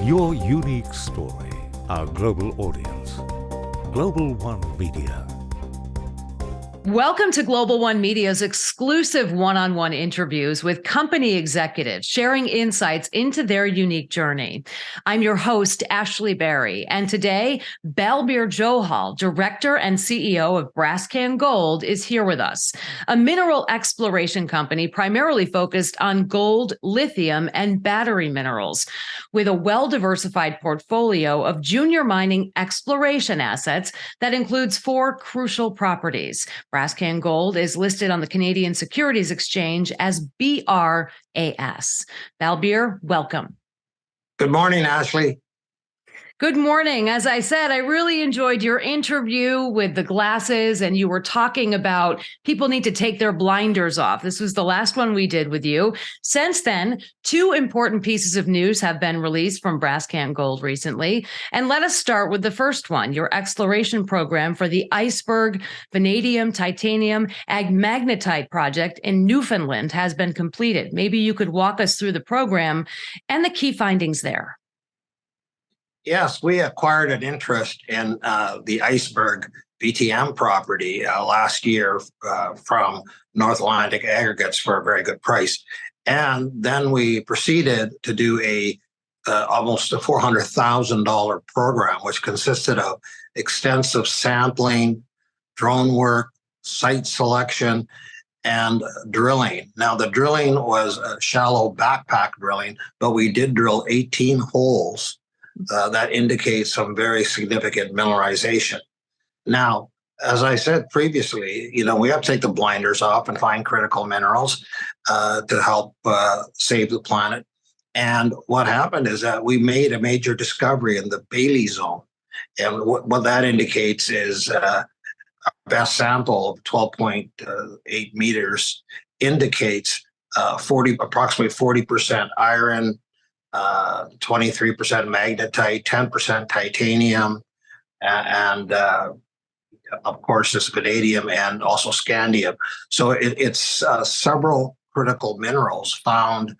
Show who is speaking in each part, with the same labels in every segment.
Speaker 1: Your unique story, our global audience. Global One Media.
Speaker 2: Welcome to Global One Media's exclusive one-on-one interviews with company executives sharing insights into their unique journey. I'm your host, Ashley Berry, and today, Balbir Johal, Director and CEO of Brascan Gold, is here with us, a mineral exploration company primarily focused on gold, lithium, and battery minerals, with a well-diversified portfolio of junior mining exploration assets that includes 4 crucial properties. Brascan Gold is listed on the Canadian Securities Exchange as BRAS. Balbir, welcome.
Speaker 3: Good morning, Ashley.
Speaker 2: Good morning. As I said, I really enjoyed your interview with the glasses, and you were talking about people need to take their blinders off. This was the last one we did with you. Since then, 2 important pieces of news have been released from Brascan Gold recently. And let us start with the first one. Your exploration program for the Iceberg Vanadium, Titanium, Magnetite Project in Newfoundland has been completed. Maybe you could walk us through the program and the key findings there.
Speaker 3: Yes, we acquired an interest in the Iceberg VTM property last year from North Atlantic Aggregates for a very good price. And then we proceeded to do almost a $400,000 program, which consisted of extensive sampling, drone work, site selection, and drilling. Now, the drilling was shallow backpack drilling, but we did drill 18 holes. That indicates some very significant mineralization. Now, as I said previously, we have to take the blinders off and find critical minerals to help save the planet. And what happened is that we made a major discovery in the Bailey zone. And what that indicates is our best sample of 12.8 meters indicates approximately 40% iron, 23% magnetite, 10% titanium, and of course this vanadium and also scandium. So it's several critical minerals found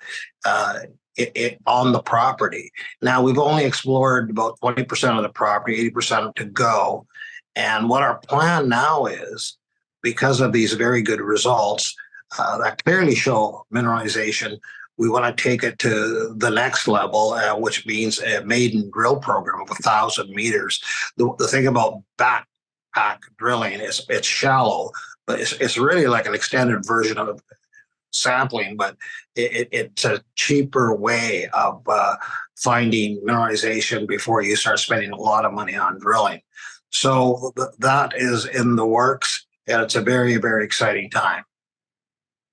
Speaker 3: on the property. Now, we've only explored about 20% of the property, 80% to go. And what our plan now is, because of these very good results that clearly show mineralization, we want to take it to the next level, which means a maiden drill program of 1,000 meters. The thing about backpack drilling is it's shallow, but it's really like an extended version of sampling, but it's a cheaper way of finding mineralization before you start spending a lot of money on drilling. So that is in the works, and it's a very, very exciting time.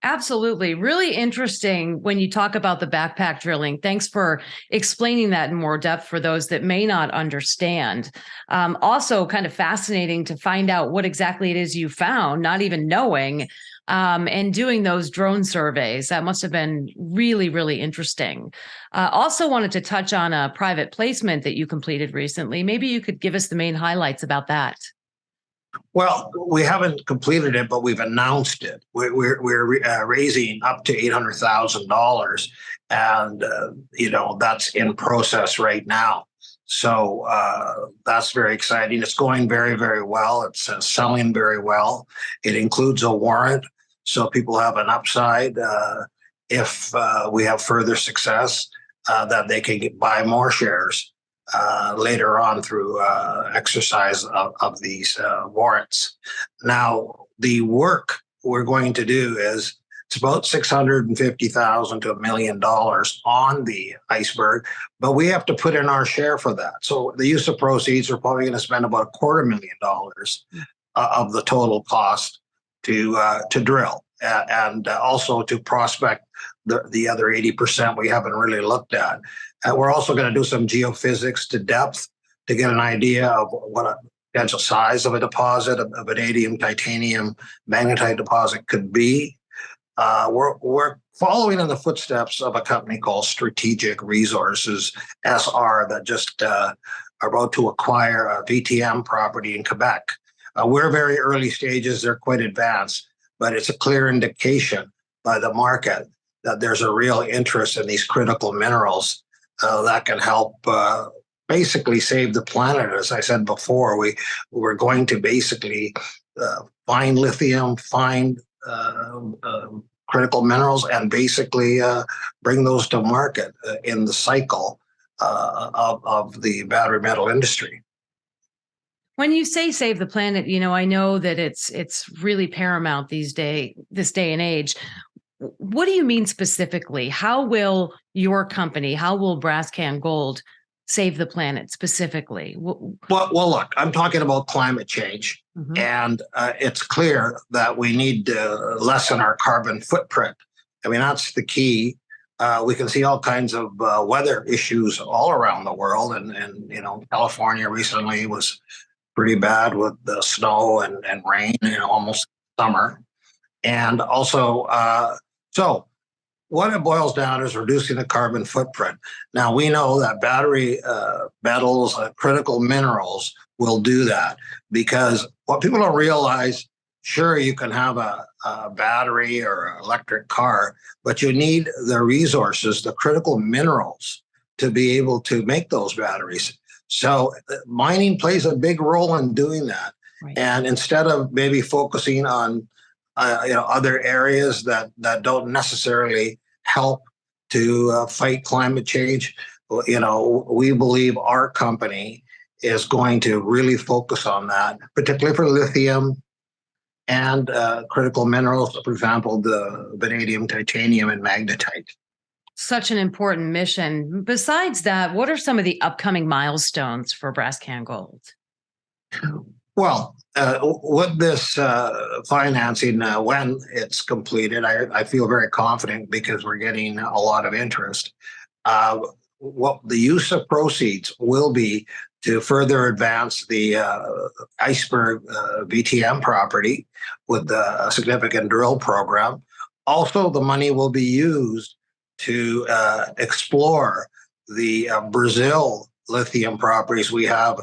Speaker 2: Absolutely. Really interesting when you talk about the backpack drilling. Thanks for explaining that in more depth for those that may not understand. Also kind of fascinating to find out what exactly it is you found, not even knowing, and doing those drone surveys. That must have been really, really interesting. Also wanted to touch on a private placement that you completed recently. Maybe you could give us the main highlights about that.
Speaker 3: Well, we haven't completed it, but we've announced it. We're raising up to $800,000, and that's in process right now. So that's very exciting. It's going very, very well. It's selling very well. It includes a warrant, so people have an upside if we have further success that they can buy more shares later on through exercise of these warrants. Now, the work we're going to do is it's about $650,000 to $1 million on the Iceberg, but we have to put in our share for that. So the use of proceeds, we're probably going to spend about $250,000 of the total cost to drill and also to prospect the other 80% we haven't really looked at. We're also going to do some geophysics to depth to get an idea of what a potential size of a deposit, a vanadium, titanium, magnetite deposit could be. We're following in the footsteps of a company called Strategic Resources, SR, that just are about to acquire a VTM property in Quebec. We're very early stages. They're quite advanced, but it's a clear indication by the market that there's a real interest in these critical minerals that can help basically save the planet. As I said before, we're going to basically find lithium, find critical minerals, and basically bring those to market in the cycle of the battery metal industry.
Speaker 2: When you say save the planet, I know that it's really paramount this day and age. What do you mean specifically? How will your company, how will Brascan Gold save the planet specifically?
Speaker 3: Well, look, I'm talking about climate change, and it's clear that we need to lessen our carbon footprint. I mean, that's the key. We can see all kinds of weather issues all around the world, and California recently was pretty bad with the snow and rain, almost summer. And also, so what it boils down is reducing the carbon footprint. Now, we know that battery metals, critical minerals will do that, because what people don't realize, sure, you can have a battery or an electric car, but you need the resources, the critical minerals, to be able to make those batteries. So mining plays a big role in doing that. Right. And instead of maybe focusing on other areas that don't necessarily help to fight climate change, we believe our company is going to really focus on that, particularly for lithium and critical minerals, for example, the vanadium, titanium, and magnetite.
Speaker 2: Such an important mission. Besides that, what are some of the upcoming milestones for Brascan Gold?
Speaker 3: Well, with this financing, when it's completed, I feel very confident because we're getting a lot of interest. What the use of proceeds will be to further advance the Iceberg VTM property with a significant drill program. Also, the money will be used to explore the Brazil lithium properties we have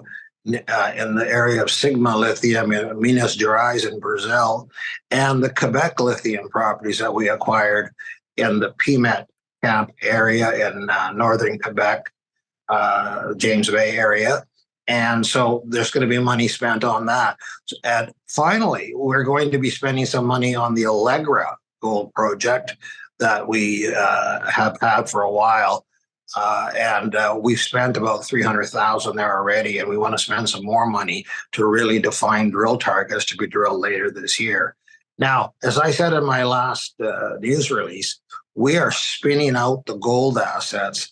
Speaker 3: in the area of Sigma Lithium in Minas Gerais in Brazil, and the Quebec lithium properties that we acquired in the PMET camp area in northern Quebec, James Bay area. And so there's going to be money spent on that. And finally, we're going to be spending some money on the Alegre Gold project that we have had for a while. And we've spent about $300,000 there already, and we want to spend some more money to really define drill targets to be drilled later this year. Now, as I said in my last news release, we are spinning out the gold assets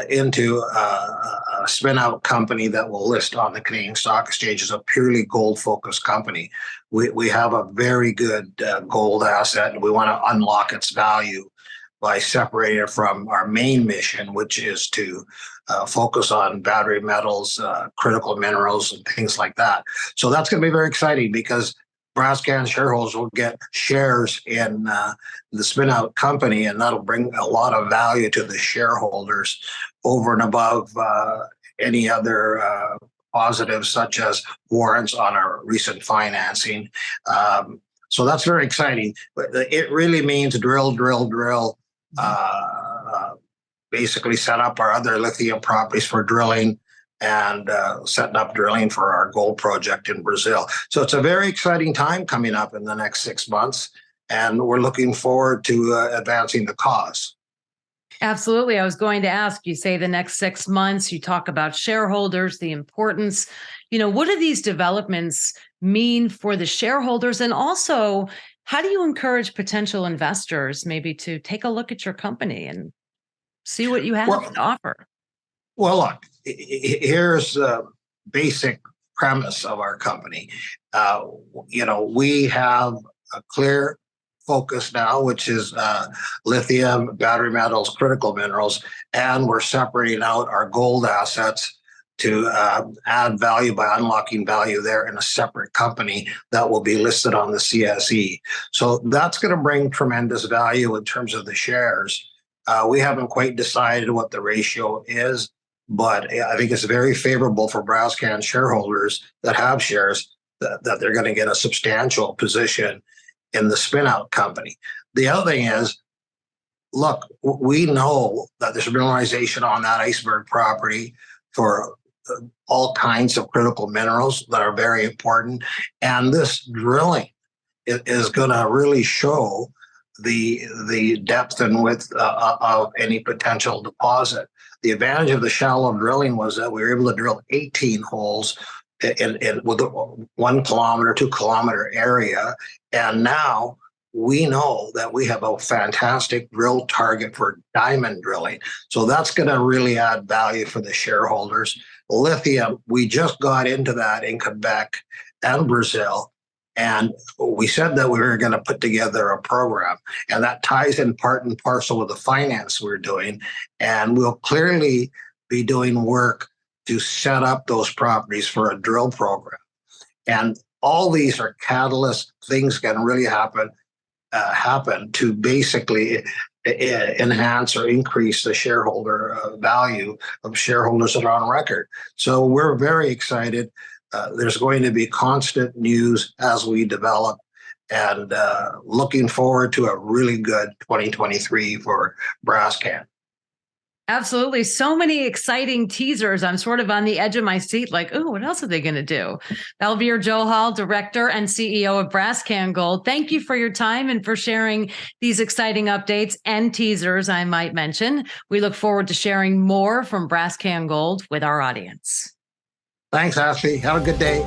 Speaker 3: into a spin-out company that will list on the Canadian Stock Exchange as a purely gold-focused company. We have a very good gold asset, and we want to unlock its value by separating it from our main mission, which is to focus on battery metals, critical minerals, and things like that. So that's going to be very exciting because Brascan shareholders will get shares in the spin-out company, and that'll bring a lot of value to the shareholders over and above any other positives, such as warrants on our recent financing. So that's very exciting. But it really means drill, basically set up our other lithium properties for drilling, and setting up drilling for our gold project in Brazil. So it's a very exciting time coming up in the next 6 months, and we're looking forward to advancing the cause.
Speaker 2: Absolutely. I was going to ask, you say the next 6 months, you talk about shareholders, the importance. What do these developments mean for the shareholders? And also, how do you encourage potential investors maybe to take a look at your company and see what you have to offer?
Speaker 3: Well, look, here's the basic premise of our company. We have a clear focus now, which is lithium, battery metals, critical minerals, and we're separating out our gold assets to add value by unlocking value there in a separate company that will be listed on the CSE. So that's going to bring tremendous value in terms of the shares. We haven't quite decided what the ratio is, but I think it's very favorable for Brascan shareholders that have shares that they're going to get a substantial position in the spin-out company. The other thing is, look, we know that there's mineralization on that Iceberg property for all kinds of critical minerals that are very important. And this drilling is going to really show the depth and width of any potential deposit. The advantage of the shallow drilling was that we were able to drill 18 holes with a 1 kilometer, 2 kilometer area. And now we know that we have a fantastic drill target for diamond drilling. So that's going to really add value for the shareholders. Lithium, we just got into that in Quebec and Brazil. And we said that we were going to put together a program, and that ties in part and parcel with the finance we're doing. And we'll clearly be doing work to set up those properties for a drill program. And all these are catalyst things can really happen to basically enhance or increase the shareholder value of shareholders that are on record. So we're very excited. There's going to be constant news as we develop, and looking forward to a really good 2023 for Brascan.
Speaker 2: Absolutely. So many exciting teasers. I'm sort of on the edge of my seat, like, oh, what else are they going to do? Balbir Johal, Director and CEO of Brascan Gold, thank you for your time and for sharing these exciting updates and teasers, I might mention. We look forward to sharing more from Brascan Gold with our audience.
Speaker 3: Thanks, Ashley. Have a good day.